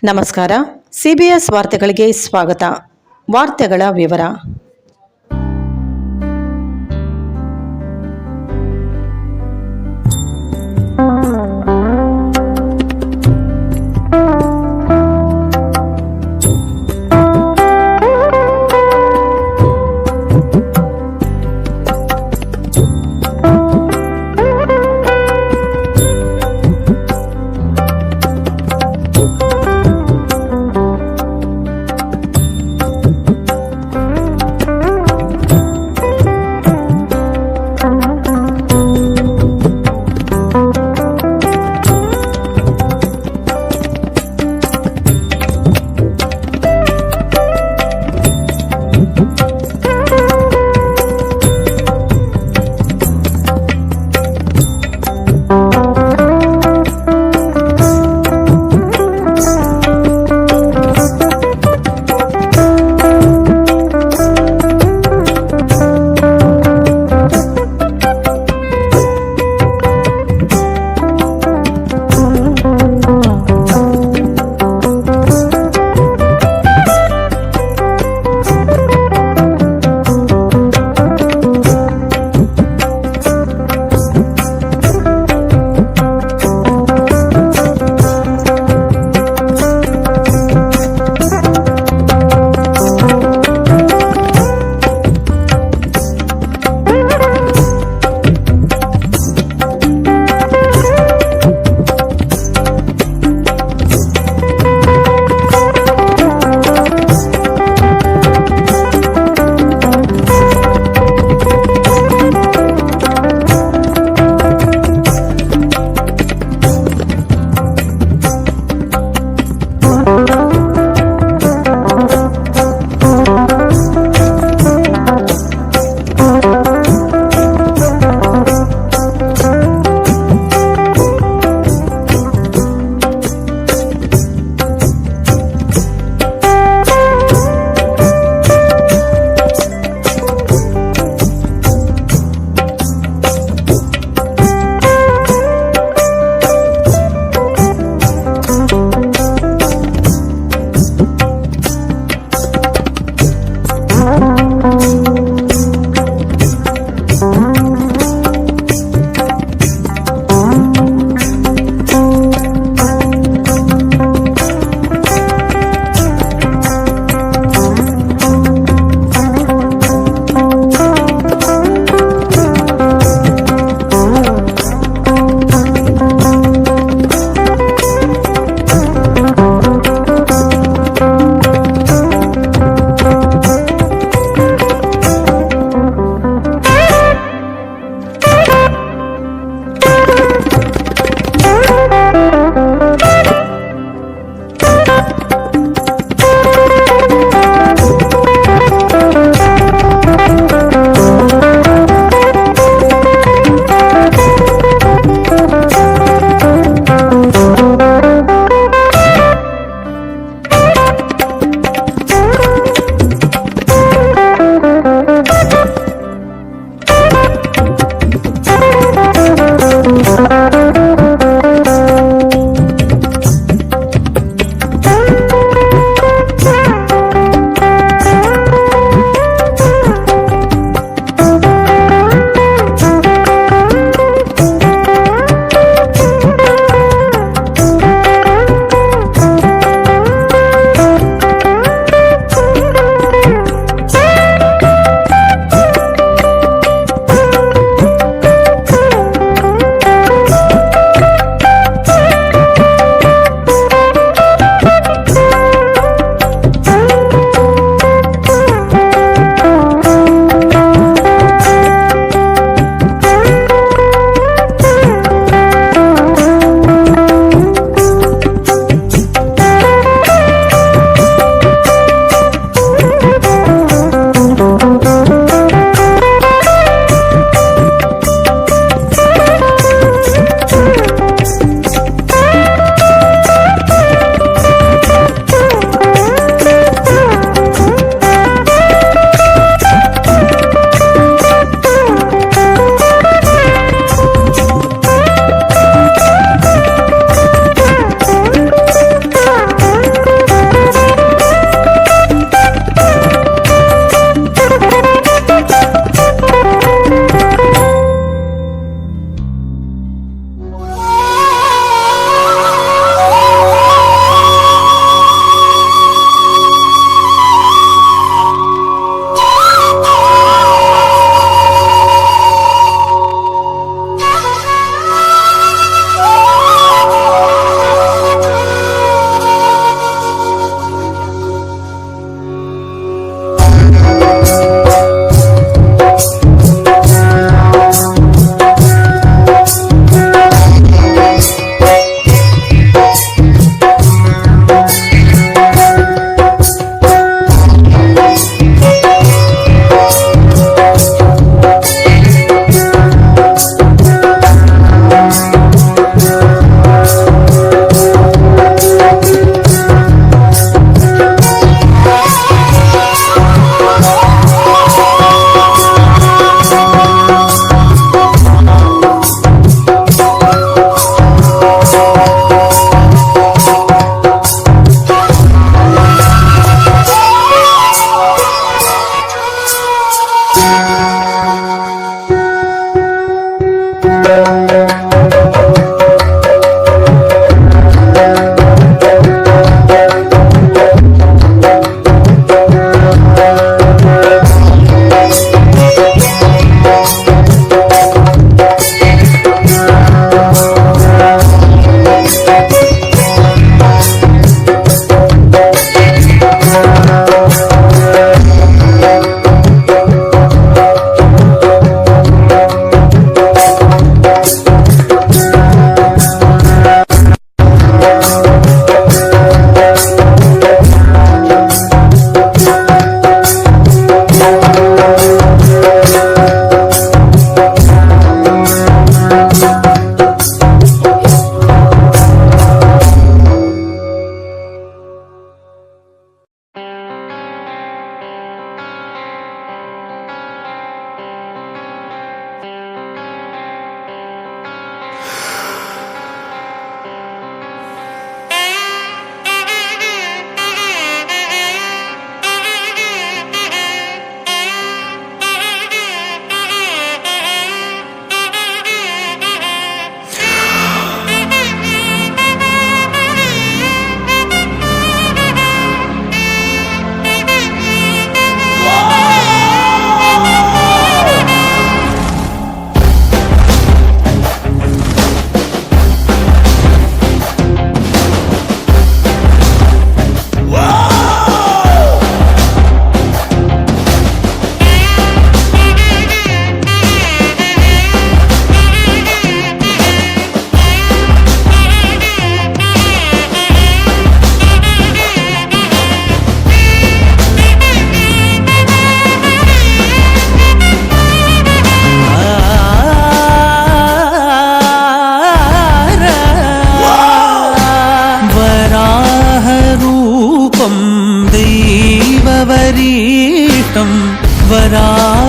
ನಮಸ್ಕಾರ. ಸಿಬಿಎಸ್ ವಾರ್ತೆಗಳಿಗೆ ಸ್ವಾಗತ. ವಾರ್ತೆಗಳ ವಿವರ.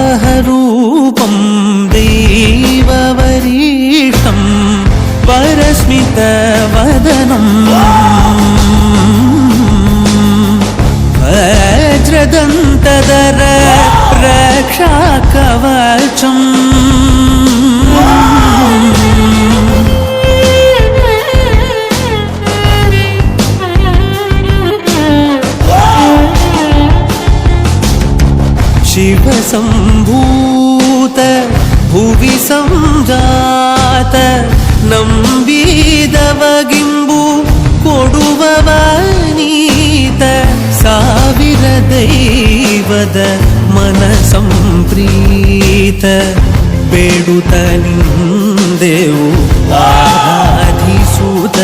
वराहरूपं देववरीष्टं परस्मितवदनं वज्रदन्तधर रक्षाकवचम् शिवसम्भूत भुवि संजात ನಂಬಿದವಗಿಂಬು ಕೊಡುವವನೀತ ಸಾವಿರ ದೈವದ ಮನ ಸಂಪ್ರೀತ ಬೇಡುತ್ತ ನಿಂದೆವು ಆರಾಧಿಸುತ್ತ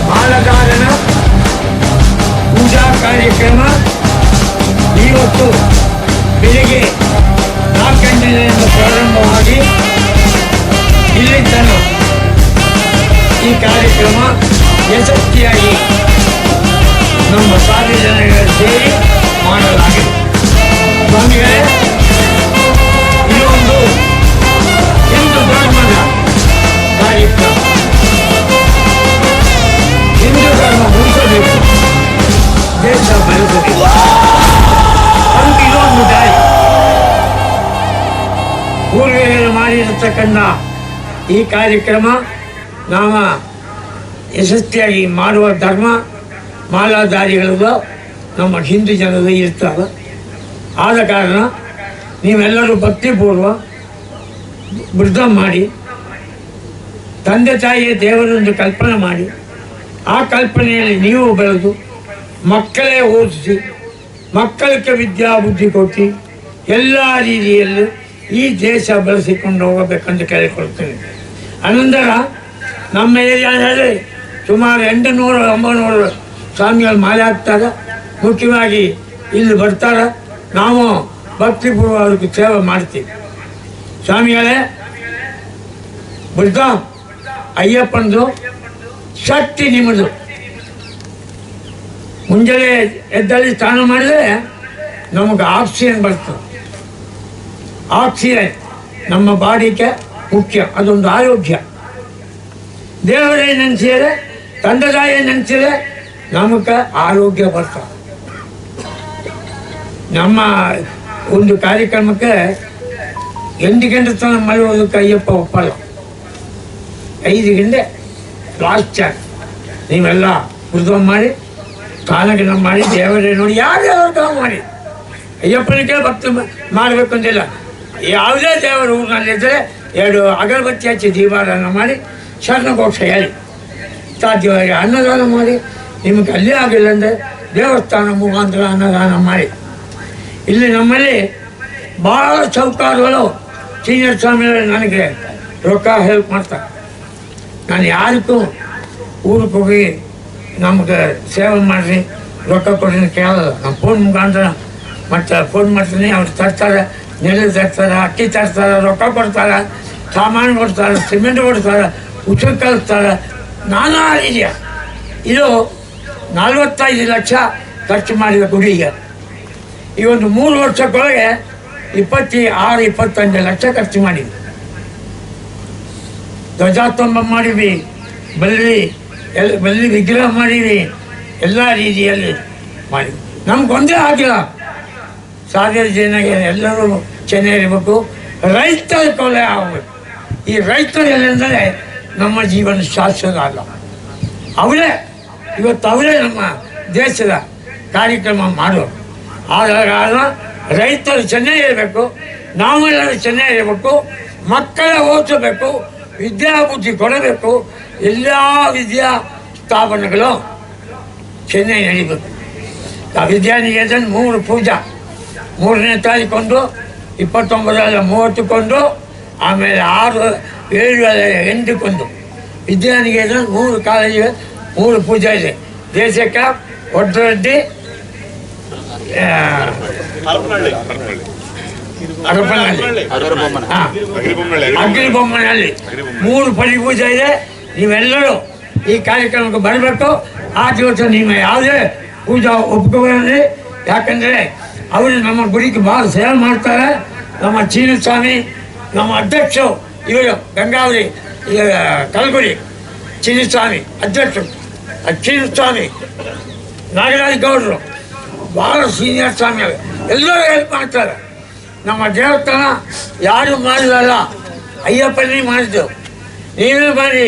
ಬಾಲಗಾರನ ಪೂಜಾ ಕಾರ್ಯಕ್ರಮ ಇವತ್ತು ಬೆಳಿಗ್ಗೆ 4 ಗಂಟೆಯಿಂದ ಪ್ರಾರಂಭವಾಗಿ ಇಲ್ಲಿ ತನಕ ಈ ಕಾರ್ಯಕ್ರಮ ಯಶಸ್ವಿಯಾಗಿ ನಮ್ಮ ಸಾರ್ವಜನಿಕರು ಸೇರಿ ಮಾಡಲಾಗಿದೆ. ಸ್ವಾಮಿಗಳೇ, ಇದೊಂದು ಹಿಂದೂ ಧರ್ಮದ ಕಾರ್ಯಕ್ರಮ. ಹಿಂದೂ ಧರ್ಮ ಉಳಿಸಬೇಕು, ದೇಶ ಬೆಳೆಸಬೇಕು. ಅದಕ್ಕೆ ಇದೊಂದು ದಾರಿ. ಪೂರ್ವಿಕರು ಮಾಡಿರತಕ್ಕಂಥ ಈ ಕಾರ್ಯಕ್ರಮ ನಾವು ಯಶಸ್ವಿಯಾಗಿ ಮಾಡುವ ಧರ್ಮ ಮಾಲಾಧಾರಿಗಳು ನಮ್ಮ ಹಿಂದೂ ಜನರು ಇರ್ತಾರೆ. ಆದ ಕಾರಣ ನೀವೆಲ್ಲರೂ ಭಕ್ತಿಪೂರ್ವ ವೃದ್ಧ ಮಾಡಿ, ತಂದೆ ತಾಯಿಯ ದೇವರೊಂದು ಕಲ್ಪನೆ ಮಾಡಿ, ಆ ಕಲ್ಪನೆಯಲ್ಲಿ ನೀವು ಬೆಳೆದು ಮಕ್ಕಳೇ ಓದಿಸಿ, ಮಕ್ಕಳಿಗೆ ವಿದ್ಯಾಬುದ್ಧಿ ಕೊಟ್ಟು ಎಲ್ಲ ರೀತಿಯಲ್ಲೂ ಈ ದೇಶ ಬೆಳೆಸಿಕೊಂಡು ಹೋಗಬೇಕಂತ ಕೇಳಿಕೊಳ್ತೇನೆ. ಅನಂತರ ನಮ್ಮ ಏರಿಯಾದಲ್ಲಿ ಸುಮಾರು 800-900 ಸ್ವಾಮಿಗಳು ಮಾಲೆ ಹಾಕ್ತಾರೆ. ಮುಖ್ಯವಾಗಿ ಇಲ್ಲಿ ಬರ್ತಾರೆ. ನಾವು ಭಕ್ತಿಪೂರ್ವ ಅದಕ್ಕೆ ಸೇವೆ ಮಾಡ್ತೀವಿ. ಸ್ವಾಮಿಗಳೇ, ಬುದ್ಧ ಅಯ್ಯಪ್ಪನದು ಶಕ್ತಿ ನಿಮ್ಮದು. ಮುಂಜಾನೆ ಎದ್ದಲ್ಲಿ ಸ್ನಾನ ಮಾಡಿದ್ರೆ ನಮಗೆ ಆಕ್ಸಿಜನ್ ಬರ್ತದೆ. ಆಕ್ಸಿಜನ್ ನಮ್ಮ ಬಾಡಿಗೆ ಮುಖ್ಯ, ಅದೊಂದು ಆರೋಗ್ಯ. ದೇವರೇ ನೆನೆಸಿದರೆ, ತಂದೆ ತಾಯಿ ನೆನೆಸಿದರೆ ನಮಗೆ ಆರೋಗ್ಯ ಬರ್ತದೆ. ನಮ್ಮ ಒಂದು ಕಾರ್ಯಕ್ರಮಕ್ಕೆ 8 ಗಂಟೆ ತನಕ ಮಲಗೋದಕ್ಕೆ ಅಯ್ಯಪ್ಪ ಒಪ್ಪಲ್ಲ. 5 ಗಂಟೆ ಲಾಸ್ಟ್ ಚಾನ್ಸ್. ನೀವೆಲ್ಲ ಉದ್ಯೋಗ ಮಾಡಿ, ಸ್ನಾನಗಳನ್ನ ಮಾಡಿ, ದೇವರೇ ನೋಡಿ ಯಾರ್ಯಾವ ಮಾಡಿ. ಅಯ್ಯಪ್ಪನಿಗೆ ಭಕ್ತಿ ಮಾಡಬೇಕು ಅಂತಿಲ್ಲ. ಯಾವುದೇ ದೇವರು ಊರಿನಲ್ಲಿದ್ದರೆ 2 ಅಗರಬತ್ತಿ ಹಚ್ಚಿ ದೀಪಾರಾಧನೆ ಮಾಡಿ ಶರಣಘೋಷ ಹೇಳಿ, ಸಾಧ್ಯವಾಗಿ ಅನ್ನದಾನ ಮಾಡಿ. ನಿಮಗೆ ಅಲ್ಲೇ ಆಗಿಲ್ಲ ಅಂದರೆ ದೇವಸ್ಥಾನ ಮುಖಾಂತರ ಅನ್ನದಾನ ಮಾಡಿ. ಇಲ್ಲಿ ನಮ್ಮಲ್ಲಿ ಭಾಳ ಚೌಕಾರುಗಳು ಸೀನಿಯರ್ ಸ್ವಾಮಿಗಳು ನನಗೆ ರೊಕ್ಕ ಹೆಲ್ಪ್ ಮಾಡ್ತಾರೆ. ನಾನು ಯಾರಿಗೂ ಊರಿಗೆ ಹೋಗಿ ನಮಗೆ ಸೇವೆ ಮಾಡಿರಿ, ರೊಕ್ಕ ಕೊಡ್ರಿ ಕೇಳಲ್ಲ. ನಾನು ಫೋನ್ ಮುಖಾಂತರ ಮತ್ತು ಫೋನ್ ಮಾಡ್ತೀನಿ. ಅವ್ರು ತರ್ತಾರೆ, ನೆಲೆ ತರ್ತಾರೆ, ಅಕ್ಕಿ ತರ್ತಾರೆ, ರೊಕ್ಕ ಕೊಡ್ತಾರೆ, ಸಾಮಾನು ಕೊಡ್ತಾರೆ, ಸಿಮೆಂಟ್ ಕೊಡ್ತಾರೆ, ಉಸುರು ಕಲಿಸ್ತಾರೆ, ನಾನಾ ರೀತಿಯ. ಇದು 45 ಲಕ್ಷ ಖರ್ಚು ಮಾಡಿದ ಗುಡಿಗೆ. ಈ ಒಂದು 3 ವರ್ಷಕ್ಕೊಳಗೆ 26-25 ಲಕ್ಷ ಖರ್ಚು ಮಾಡಿದ್ವಿ. ಧ್ವಜಾಸ್ತಂಭ ಮಾಡಿದ್ವಿ, ಬೆಳ್ಳಿ ವಿಗ್ರಹ ಮಾಡಿದ್ವಿ, ಎಲ್ಲ ರೀತಿಯಲ್ಲಿ ಮಾಡಿದ್ವಿ. ನಮ್ಗೊಂದೇ ಆಗಿಲ್ಲ. ಸಾಗರ ಜನಾಗ ಎಲ್ಲರೂ ಚೆನ್ನಾಗಿರ್ಬೇಕು, ರೈತರ ಕೊಲೆ ಆಗಬೇಕು. ಈ ರೈತರು ಏನೆಂದರೆ ನಮ್ಮ ಜೀವನ ಶಾಶ್ವತ ಅಲ್ಲ. ಅವರೇ ಇವತ್ತು ನಮ್ಮ ದೇಶದ ಕಾರ್ಯಕ್ರಮ ಮಾಡೋರು. ಆದ ಕಾರಣ ರೈತರು ಚೆನ್ನಾಗಿರಬೇಕು, ನಾವೆಲ್ಲರೂ ಚೆನ್ನಾಗಿರಬೇಕು, ಮಕ್ಕಳ ಓದಿಸಬೇಕು, ವಿದ್ಯಾಬುದ್ಧಿ ಕೊಡಬೇಕು. ಎಲ್ಲ ವಿದ್ಯಾ ಸ್ಥಾಪನೆಗಳು ಚೆನ್ನಾಗಿ ನಡೀಬೇಕು. ಆ ವಿದ್ಯಾನಿಕೇತನ 3 ಪೂಜಾ, 3ನೇ ತಾರೀಕೊಂದು, 29-30ಕೊಂದು, ಆಮೇಲೆ 6-7-8ಕೊಂದು. ವಿದ್ಯಾನಿಕೇತನ 3 ಕಾಲೇಜಿಗೆ 3 ಪೂಜೆ ಇದೆ. ದೇಶಕ್ಕೆ ಒಡ್ಡರಡ್ಡಿ, ಅಗ್ರಿಬೊಮ್ಮನಹಳ್ಳಿ 3 ಪಡಿ ಪೂಜೆ ಇದೆ. ನೀವೆಲ್ಲರೂ ಈ ಕಾರ್ಯಕ್ರಮಕ್ಕೆ ಬರಬೇಕು. ಆ ದಿವಸ ನೀವು ಯಾವುದೇ ಪೂಜಾ ಒಪ್ಕೋಬೇಡಿ. ಯಾಕಂದರೆ ಅವರು ನಮ್ಮ ಗುಡಿಗೆ ಭಾಳ ಸೇವೆ ಮಾಡ್ತಾರೆ. ನಮ್ಮ ಚೀನಸ್ವಾಮಿ, ನಮ್ಮ ಅಧ್ಯಕ್ಷರು ಇವರು ಗಂಗಾವಳಿ ಕಲಗುಡಿ ಚೀನಸ್ವಾಮಿ ಅಧ್ಯಕ್ಷರು, ಚೀನಸ್ವಾಮಿ ನಾಗರಾಜ್ ಗೌಡರು ಭಾಳ ಸೀನಿಯರ್ ಸ್ವಾಮಿ, ಎಲ್ಲರೂ ಹೆಲ್ಪ್ ಮಾಡ್ತಾರೆ. ನಮ್ಮ ದೇವಸ್ಥಾನ ಯಾರು ಮಾಡಿದಲ್ಲ, ಅಯ್ಯಪ್ಪನೇ ಮಾಡಿದ್ದೆವು. ನೀವೇ ಮಾಡಿ,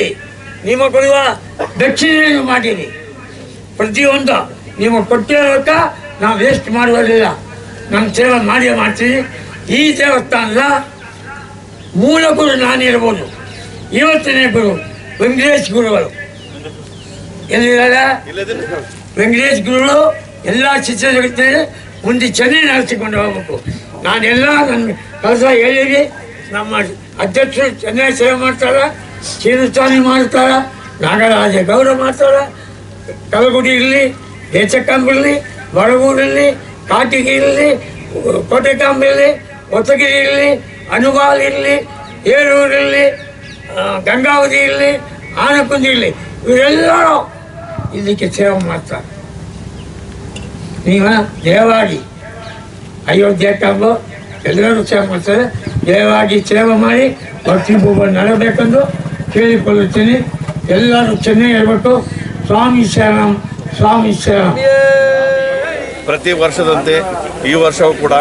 ನಿಮ್ಮ ಕೊಡುವ ದಕ್ಷಿಣೆಯನ್ನು ಮಾಡಿರಿ. ಪ್ರತಿಯೊಂದು ನಿಮಗೆ ಕೊಟ್ಟಿರೋಕ್ಕ ನಾವು ವೇಸ್ಟ್ ಮಾಡುವುದಿಲ್ಲ. ನಮ್ಮ ಸೇವೆ ಮಾಡಿ ಮಾಡ್ತೀವಿ. ಈ ದೇವಸ್ಥಾನದ ಮೂಲ ಗುರು ನಾನಿರ್ಬೋದು. ಇವತ್ತನೇ ಗುರು ವೆಂಕಟೇಶ್ ಗುರುಗಳು ಎಲ್ಲಿದ್ದಾರೆ? ವೆಂಕಟೇಶ್ ಗುರುಗಳು ಎಲ್ಲ ಶಿಷ್ಯ ಜಗತ್ತಿನಲ್ಲಿ ಮುಂದೆ ಚೆನ್ನಾಗಿ ನಡೆಸಿಕೊಂಡು ಹೋಗ್ಬೇಕು. ನಾನೆಲ್ಲ ನನ್ನ ಕೆಲಸ ಹೇಳಿರಿ. ನಮ್ಮ ಅಧ್ಯಕ್ಷರು ಚೆನ್ನಾಗಿ ಸೇವೆ ಮಾಡ್ತಾರೆ, ಚೀನಸ್ವಾಮಿ ಮಾಡ್ತಾರೆ, ನಾಗರಾಜ ಗೌಡ ಮಾಡ್ತಾರೆ. ಕಲಗುಡಿ ಇರಲಿ, ದೇಶಕಾಂಬ ಇರಲಿ, ಬಡಗೂರಿರಲಿ, ಕಾಟಿಗೆ ಇರಲಿ, ಕೋಟೆಕಾಂಬ ಇರಲಿ, ಹೊಸಗಿರಿ ಇರಲಿ, ಅನುಗಾಲ್ ಇರಲಿ, ಏರೂರಿರಲಿ, ಗಂಗಾವತಿ ಇರಲಿ, ಆನಕುಂದಿ ಇರಲಿ, ಇವರೆಲ್ಲರೂ ಇದಕ್ಕೆ ಸೇವೆ ಮಾಡ್ತಾರೆ. ನೀವು ದೇವಾಗಿ ಅಯೋಧ್ಯೆಕ್ಕಾಗೋ ಎಲ್ಲರೂ ಸೇವೆ ಮಾಡ್ತಾರೆ. ದೇವಾಗಿ ಸೇವೆ ಮಾಡಿ ಭಕ್ತಿ ಭೂಮ ನಡಬೇಕೆಂದು ಕೇಳಿಕೊಳ್ಳುತ್ತೀನಿ. ಎಲ್ಲರೂ ಚೆನ್ನಾಗಿ ಹೇಳ್ಬೇಕು. ಸ್ವಾಮಿ ಶರಣಂ, ಸ್ವಾಮಿ ಶರಣಂ. ಪ್ರತಿ ವರ್ಷದಂತೆ ಈ ವರ್ಷವೂ ಕೂಡ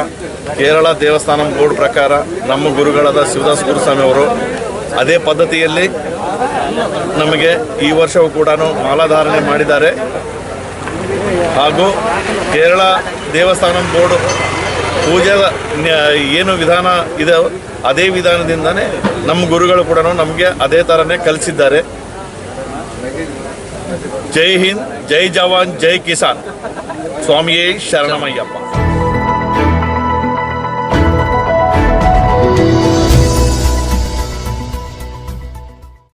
ಕೇರಳ ದೇವಸ್ಥಾನ ಬೋರ್ಡ್ ಪ್ರಕಾರ ನಮ್ಮ ಗುರುಗಳಾದ ಶಿವದಾಸ್ ಗುರುಸ್ವಾಮಿ ಅವರು ಅದೇ ಪದ್ಧತಿಯಲ್ಲಿ ನಮಗೆ ಈ ವರ್ಷವೂ ಕೂಡ ಮಾಲಾಧಾರಣೆ ಮಾಡಿದ್ದಾರೆ. ಹಾಗೂ ಕೇರಳ ದೇವಸ್ಥಾನ ಬೋರ್ಡ್ ಪೂಜೆಯ ಏನು ವಿಧಾನ ಇದೆ ಅದೇ ವಿಧಾನದಿಂದನೇ ನಮ್ಮ ಗುರುಗಳು ಕೂಡ ನಮಗೆ ಅದೇ ಥರನೇ ಕಲಿಸಿದ್ದಾರೆ. ಜೈ ಹಿಂದ್, ಜೈ ಜವಾನ್, ಜೈ ಕಿಸಾನ್. ಸ್ವಾಮಿಯೇ ಶರಣಮಯ್ಯಪ್ಪ.